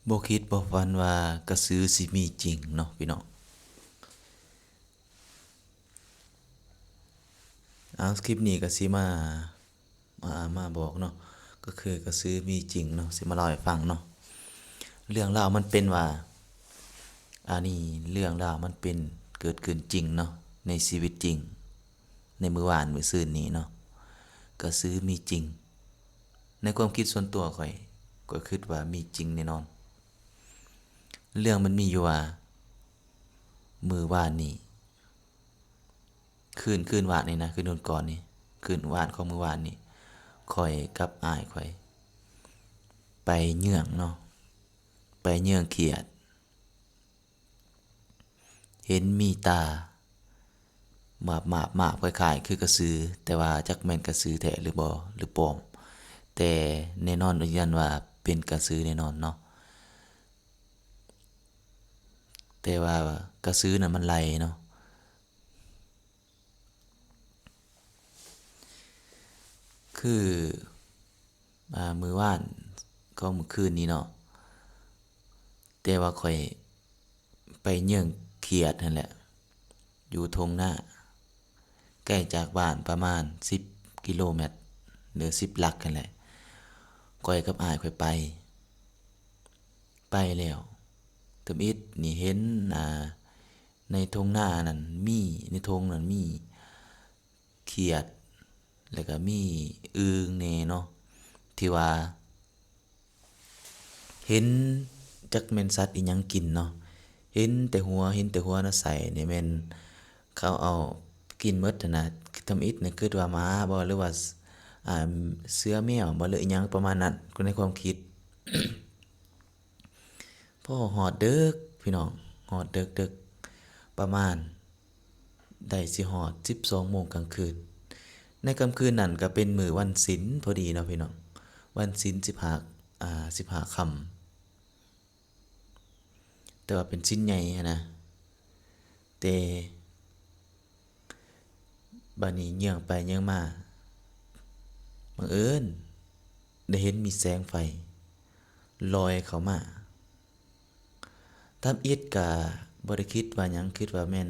บ่คิดบ่ฝันว่ากระสือสิมีจริงเนาะพี่น้องคลิปนี้ก็สิมาบอกเนาะก็คือกระสือมีจริงเนาะสิมาเล่าให้ฟังเนาะเรื่องราวมันเป็นว่านี้เรื่องราวมันเป็นเกิดขึ้นจริงเนาะในชีวิตจริงในมื้อวานมื้อซืนนี้เนาะกระสือมีจริงในความคิดส่วนตัวข่อยก็คิดว่ามีจริงแน่นอนเรื่องมันมีอยู่ว่ามื้อวานนี้ คืนวานนี่นะคืนนนก่อนนี่คืนวานของมื้อวานนี่ข่อยกับอ้ายข่อยไปเหยื่องเนาะไปเหยื่องเขียดเห็นมีตาหมาบคล้ายๆคือกระสือแต่ว่าจักแม่นกระสือแท้หรือบ่หรือปลอมแต่แน่นอนยืนยันว่าเป็นกระสือแน่นอนเนาะแต่ว่ากระสือน่ะมันไล่เนาะคือมื้อวานก็มื้อคืนนี้เนาะแต่ว่าข่อยไปเหยื่องเขียดนั่นแหละอยู่ทงหน้าใกล้จากบ้านประมาณ10 กิโลเมตรหรือ10 ลักกันแหละก้อยกับอ้ายข่อยไปแล้วตำอิดนี่เห็นในทงหน้านั่นมีในทงนั่นมีเขียดแล้วก็มีอึ่งแหน่เนาะที่ว่าเห็นจักแม่นสัตว์อีหยังกินเนาะเห็นแต่หัวน่ะใส่นี่แม่นเขาเอากินหมดหั้นน่ะทำอิฐนี่คิดว่าหมาบ่หรือว่าอ่าเสือแมวบ่หรืออิหยังประมาณนั้นก็ในความคิดพอฮอดดึกพี่น้องฮอดดึกๆประมาณได้สิฮอด12 โมงกลางคืนในค่ำคืนนั้นก็เป็นมื้อวันศีลพอดีเนาะพี่น้องวันศีล15ค่ำแต่ว่าเป็นศีลใหญ่หั้นนะแต่บัดนี้เหยื่องไปเหยื่องมาบังเอิญได้เห็นมีแสงไฟลอยเข้ามาทำอิฐก็บ่ได้คิดว่าหยังคิดว่าแม่น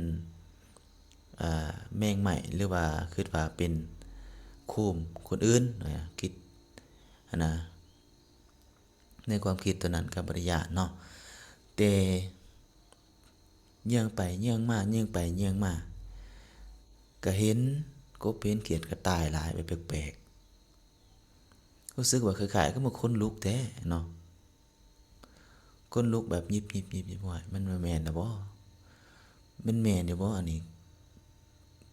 แมงใหม่หรือว่าคิดว่าเป็นโคมคนอื่นคิดหั้นนะในความคิดตัวนั้นก็บ่ได้ย้านเนาะแต่เหยื่องไปเหยื่องมาเหยื่องไปเหยื่องมาก็เห็นกบเห็นเขียดกระต่ายหลายไปแปลกๆรู้สึกว่าคล้ายๆก็มาคนลุกแท้เนาะคนลุกแบบยิบว่ามันแม่นนะบ่มันแม่นอยู่บ่อันนี้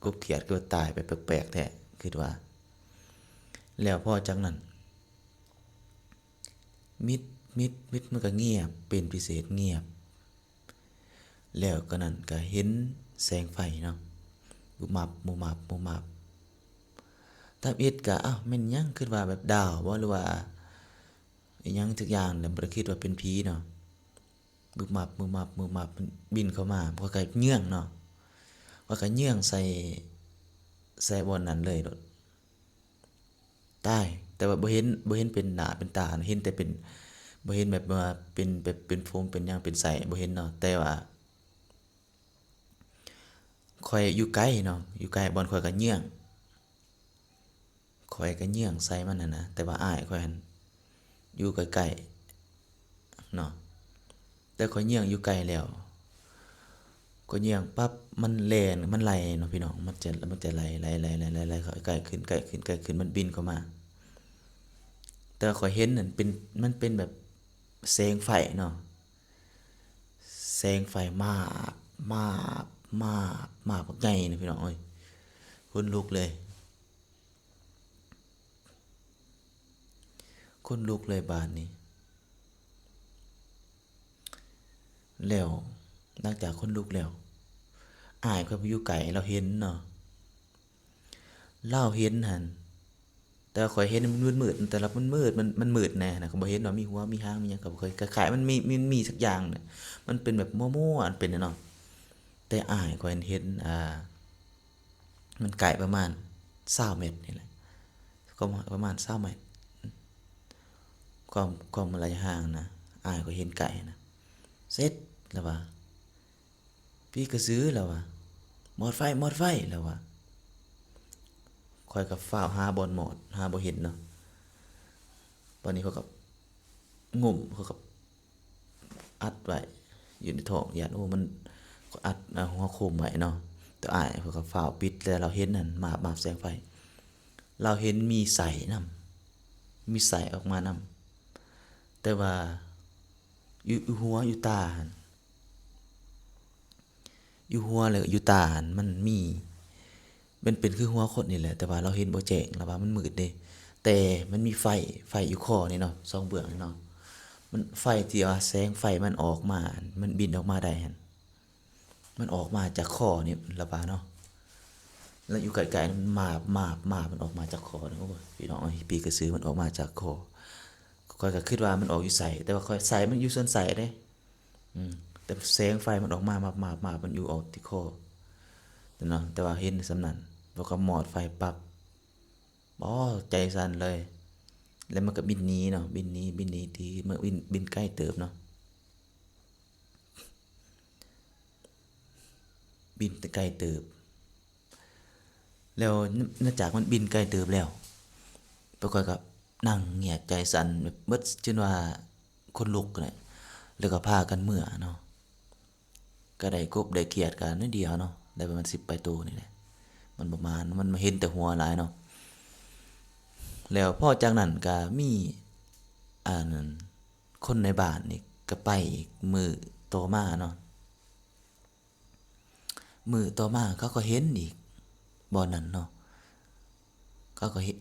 กบเขียดก็ตายไปแปลกๆแท้คิดว่าแล้วพอจากนั้นมิดมันก็เงียบเป็นพิเศษเงียบแล้วก็นั่นก็เห็นแสงไฟเนาะมุมับถ้าอิดก็อ้าวแม่นหยังคิดว่าแบบดาวบ่หรือว่าอิหยังทุกอย่างเนี่ยบ่ได้คิดว่าเป็นผีเนาะมุมับมันบินเข้ามาพอก็เงื่องเนาะพอก็เงื่องใส่บอนนั้นเลยโดดตายแต่ว่าบ่เห็นเป็นหน้าเป็นตาเห็นแต่เป็นบ่เห็นแบบว่าเป็นแบบเป็นโฟมเป็นหยังเป็นใสบ่เห็นเนาะแต่ว่าข้อยอยู่ไกลเนาะอยู่ไกลบอนข้อยก็เงื่องข้อยก็เงื่องใส่มันน่ะนะแต่ว่าอ้ายข้อยหั้นอยู่ใกล้ๆเนาะแต่ข้อยเงื่องอยู่ไกลแล้วก็เงื่องปั๊บมันแล่นมันไล่เนาะพี่น้องมันจะไล่เข้าใกล้ขึ้นมันบินเข้ามาแต่ว่าข้อยเห็นนั่นเป็นมันเป็นแบบแสงไฟเนาะแสงไฟมาบมาบบักใหญ่นะพี่น้องเอ้ยขนลุกเลยขนลุกเลยบาดนี้แล้วหลังจากขนลุกแล้วอ้ายข้อยผู้อยู่ไกลเราเห็นเนาะเราเห็นหั่นแต่ว่าข้อยเห็นมันมืดๆแต่ละมันมืดแน่นะข้อยบ่เห็นว่ามีหัวมีหางมีหยังก็บ่ค่อยคล้ายๆมันมีสักอย่างน่ะมันเป็นแบบมั่วๆอันเป็นอะเนาะแต่อ้ายข้อยเห็นมันไกลประมาณ20 เมตรนี่แหละก็ประมาณ20 เมตรความระยะห่างนะ อ้ายก็เห็นไก่นะเสร็จแล้วว่าพี่ก็ซื้อแล้วว่าหมอดไฟหมอดไฟแล้วว่าค่อยก็ฟ้าวหาบอนหมอดหาบ่เห็นเนาะตอนนี้เขาก็งมเขาก็อัดไว้อยู่ในท้องญาติโอ้มันก็อัดหัวโคมไว้เนาะแต่อ้ายเขาก็ฟ้าวปิดแต่เราเห็นนั่นมาบแสงไฟเราเห็นมีใสนำมีใสออกมานำแต่ว่าอยู่หัวอยู่ตาหั่นอยู่หัวแล้วก็อยู่ตาหั่นมันมีมันเป็นคือหัวคนนี่แหละแต่ว่าเราเห็นบ่แจ้งแล้วว่ามันมืดเด้แต่มันมีไฟอยู่คอนี่เนาะสองเบื้องนี่เนาะมันไฟที่ว่าแสงไฟมันออกมามันบินออกมาได้หั่นมันออกมาจากคอนี่ละว่าเนาะแล้วอยู่ไกลๆมันมามันออกมาจากคอเนาะโอ้ยพี่น้องเอ้ยปีกระสือมันออกมาจากคอข้อยก็คิดว่ามันออกอยู่ไสแต่ว่าข้อยไสมันอยู่ส่วนไสเด้อืมแต่แสงไฟมันออกมามันอยู่ออกที่คอเนาะแต่ว่าเห็นสำนั้นแล้วก็หมอดไฟปั๊บอ๋อใจสั่นเลย แล้วมันก็บินหนีเนาะบินหนีทีมันบินใกล้เติบเนาะบินไกลเติบแล้วเนื่องจากมันบินไกลเติบแล้วปรากฏกับนั่งเงียบใจสั่นแบบเบิดจนว่าคนลุกเลยแล้วก็พากันเมื่อเนาะก็ได้กบได้เขียดกันนิดเดียวเนาะได้ประมาณ10 ไปตัวนี่แหละมันประมาณมันมาเห็นแต่หัวหลายเนาะแล้วพอจากนั้นก็มีนั้นคนในบ้านนี่ก็ไปอีกมือต่อมาเนาะมือต่อมาเขาก็เห็นอีกบ่อนนั้นเนาะเขาก็เห็น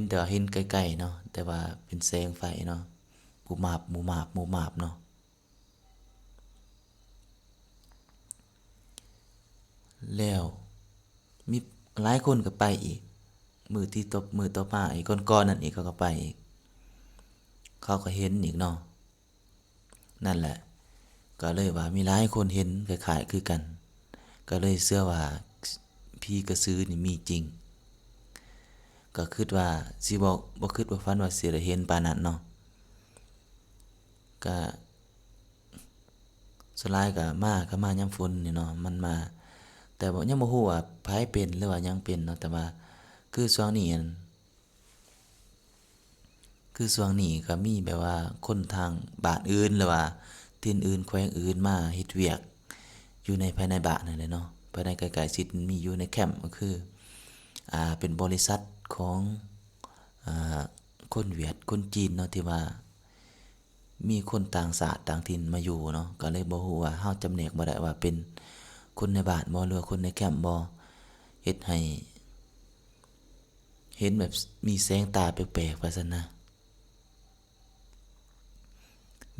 แต่ว่าเห็นไกลๆเนาะแต่ว่าเป็นแสงไฟเนาะหมู่หมาบเนาะแล้วมีหลายคนก็ไปอีกมือต่อมาอีกก่อนๆนั่นอีกเขาก็ไปอีกเขาก็เห็นอีกเนาะนั่นแหละก็เลยว่ามีหลายคนเห็นคล้ายๆคือกันก็เลยเชื่อว่าผีกระสือนี่มีจริงก็คิดว่าสิบ่คิดว่าฝันว่าสิได้เห็นปานนั้นเนาะก็สุดท้ายก็มายามฝนนี่เนาะมันมาแต่ว่ายังบ่ฮู้ว่าไผเป็นหรือว่าหยังเป็นเนาะแต่ว่าคือช่วงนี้อั่นคือช่วงนี้ก็มีแบบว่าคนทางบ้านอื่นหรือว่าถิ่นอื่นแขวงอื่นมาเฮ็ดเวียกอยู่ในภายในบ้านนั่นแหละเนาะภายในใกล้ๆชิดมีอยู่ในแคมป์ก็คือเป็นบริษัทของอ่าคนเวียดคนจีนเนาะที่ว่ามีคนต่างชาติต่างถิ่นมาอยู่เนาะก็เลยบ่ฮู้ว่าเฮาจำแนกบ่ได้ว่าเป็นคนในบ้านบ่หรือว่าคนในแคมป์บ่เฮ็ดให้เห็นแบบมีแสงตาแปลกๆว่าซั่นนะ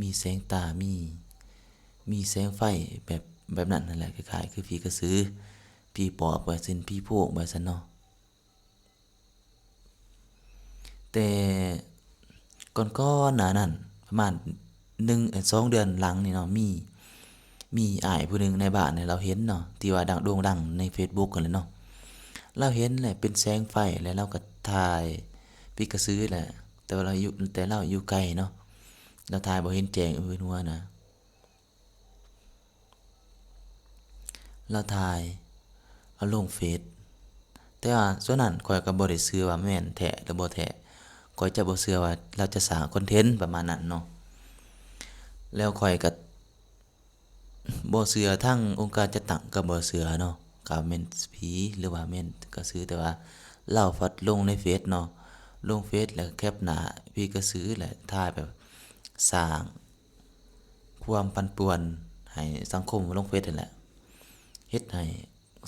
มีแสงตามีแสงไฟแบบนั้นนั่นแหละคล้ายๆคือผีกระสือผีปอบว่าซั่นผีโพกว่าซั่นเนาะแต่ก่อนๆหน้านั้นประมาณ2 เดือนหลังนี่เนาะมีอ้ายผู้หนึ่งในบ้านเนี่ยเราเห็นเนาะที่ว่าโด่งดังใน Facebook กันเลยเนาะเราเห็นแหละเป็นแสงไฟแล้วเราก็ถ่ายผีกระสือแหละแต่ว่าเราอยู่ไกลเนาะเราถ่ายบ่เห็นแจ้งอื่นหัวนะเราถ่ายเอาลงเฟซแต่ว่าส่วนนั้นข้อยก็บ่ได้เชื่อว่าแม่นแท้หรือบ่แท้ข้อยจะบ่เชื่อว่าเราจะสร้างคอนเทนต์ประมาณนั้นเนาะแล้วข้อยก็บ่เชื่อทั้งองค์การจัดตั้งก็บ่เชื่อเนาะก็แม่นผีหรือว่าแม่นกระสือแต่ว่าเราฟัดลงในเฟซเนาะลงเฟซแล้วแคปหน้าผีกระสือแหละถ่ายแบบสร้างความปั่นป่วนให้สังคมลงเฟซนั่นแหละเฮ็ดให้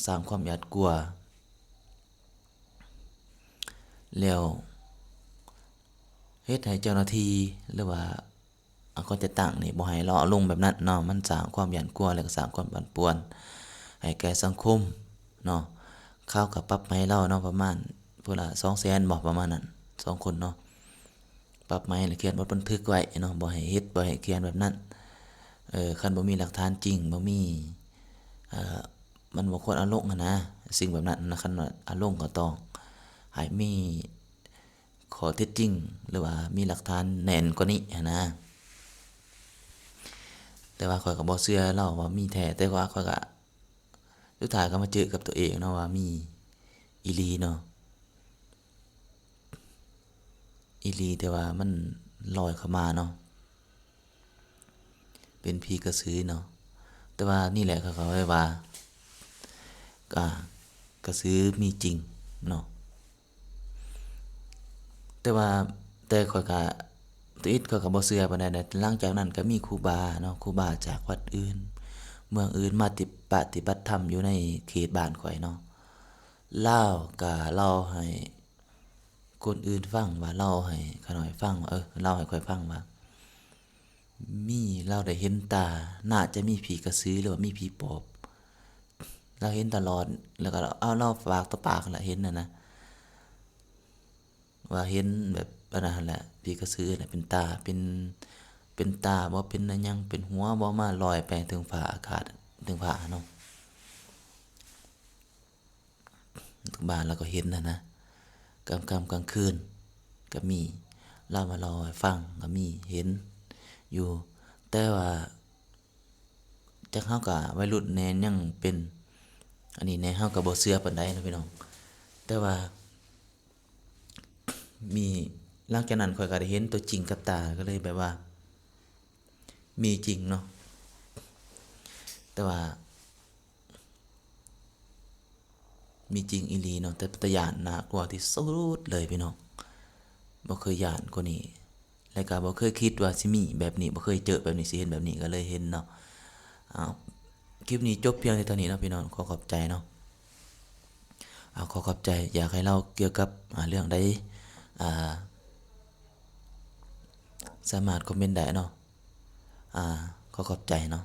สร้างความหวาดกลัวแล้วเฮ็ดให้เจ้าหน้าที่หรือว่าคนจะตั้งนี่บ่ให้เลาะลงแบบนั้นเนาะมันสร้างความหวาดกลัวแล้วก็สร้างความปั่นป่วนให้แก่สังคมเนาะเขาก็ปรับให้เราเนาะประมาณพุ่นละ200,000บ่ประมาณนั้น2 คนเนาะปรับให้แล้วเขียนบทบันทึกไว้เนาะบ่ให้เฮ็ดบ่ให้เขียนแบบนั้นคันบ่มีหลักฐานจริงบ่มีเอ่อมันบ่ควรเอาลงอะนะสิ่งแบบนั้นนะคันว่าเอาลงก็ต้องให้มีข้อเท็จจริงหรือว่ามีหลักฐานแน่นกว่านี้หั้นนะ แต่ว่าข้อยก็บ่เชื่อเล่าว่ามีแท้แต่ว่าข้อยก็สุดท้ายก็มาเจอกับตัวเองเนาะว่ามีอีหลีเนาะอีหลีแต่ว่ามันลอยเข้ามาเนาะเป็นผีกระสือเนาะแต่ว่านี่แหละเขาไว้ว่าอ่ากระสือมีจริงเนาะแต่ว่าแต่ข้อยก็ตัวอิดข้อยก็บ่เชื่อปานใดนะหลังจากนั้นก็มีครูบาเนาะครูบาจากวัดอื่นเมืองอื่นมาปฏิบัติธรรมอยู่ในเขตบ้านข้อยเนาะเลาก็เล่าให้คนอื่นฟังว่าเล่าให้ข้าน้อยฟังว่าเล่าให้ข้อยฟังว่ามีเราได้เห็นตาน่าจะมีผีกระสือหรือว่ามีผีปอบเราเห็นตลอดแล้วก็เราฝากต่อปากแหละเห็นนะว่าเห็นแบบอันนั้นหั่นแหละผีกระสือน่ะเป็นตาเป็นตาบ่เป็นอันหยังเป็นหัวบ่มาลอยไปถึงฟ้าอากาศถึงฟ้าเนาะถึงบ้านเราก็เห็นนะกลางคืนก็มีเล่ามาเล่าให้ฟังก็มีเห็นอยู่แต่ว่าจักเฮาก็วัยรุ่นแหน่ยังเป็นอันนี้แหน่เฮาก็บ่เชื่อปานใดนะพี่น้องแต่ว่ามีหลังจากนั้นข้อยก็ได้เห็นตัวจริงกับตาก็เลยแบบว่ามีจริงเนาะแต่ว่ามีจริงอีหลีเนาะแต่ตาย้านน่ากลัวที่สุดเลยพี่น้องบ่เคยย้านกว่านี้แล้วก็บ่เคยคิดว่าสิมีแบบนี้บ่เคยเจอแบบนี้สิเห็นแบบนี้ก็เลยเห็นเนาะอ้าวคลิปนี้จบเพียงเท่านี้เนาะพี่น้องขอขอบใจเนาะขอขอบใจอยากให้เล่าเกี่ยวกับเรื่องใดอ่าสามารถคอมเมนต์ได้เนาะอ่าขอขอบใจเนาะ